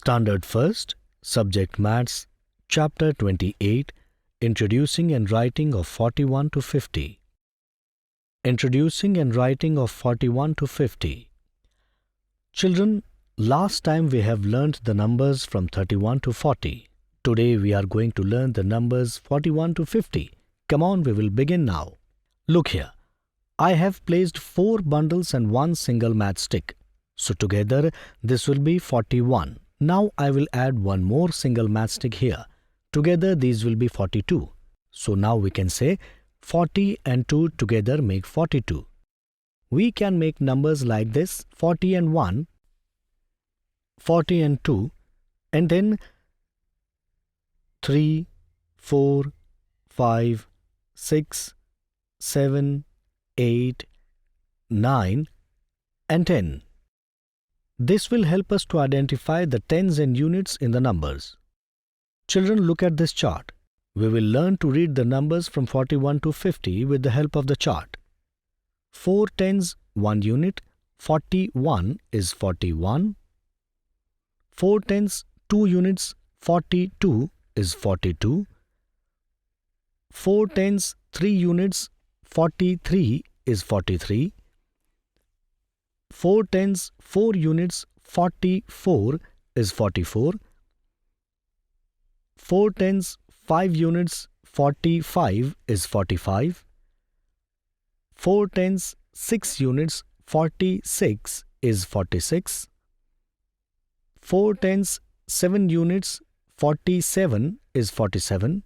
Standard First, Subject Maths, Chapter 28, Introducing and Writing of 41 to 50. Introducing and Writing of 41 to 50. Children, last time we have learnt the numbers from 31 to 40. Today we are going to learn the numbers 41 to 50. Come on, we will begin now. Look here. I have placed 4 bundles and 1 single matchstick. So together this will be 41. Now I will add one more single matchstick here. Together these will be 42. So now we can say 40 and 2 together make 42. We can make numbers like this: 40 and 1, 40 and 2, and then 3, 4, 5, 6, 7, 8, 9, and 10. This will help us to identify the tens and units in the numbers. Children, look at this chart. We will learn to read the numbers from 41 to 50 with the help of the chart. 4 tens, 1 unit, 41 is 41. 4 tens, 2 units, 42 is 42. 4 tens, 3 units, 43 is 43. 4 tens, 4 units, 44 is 44. 4 tens, 5 units, 45 is 45. 4 tens, 6 units, 46 is 46. 4 tens, 7 units, 47 is 47.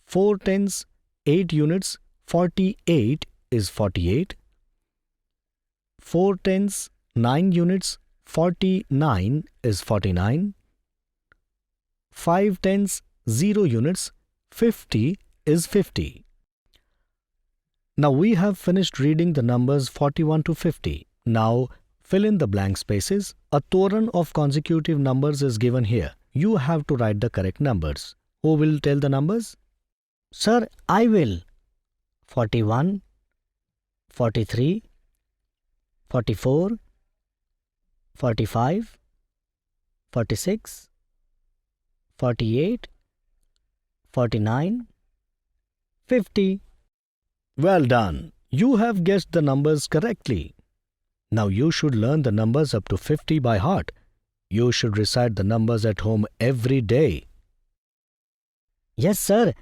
4 tens, 8 units, 48 is 48. 4 tens, 9 units, 49 is 49. 5 tens, 0 units, 50 is 50. Now we have finished reading the numbers 41 to 50. Now fill in the blank spaces. A toran of consecutive numbers is given here. You have to write the correct numbers. Who will tell the numbers? Sir, I will. 41, 43, 44, 45, 46, 48, 49, 50. Well done. You have guessed the numbers correctly. Now you should learn the numbers up to 50 by heart. You should recite the numbers at home every day. Yes, sir.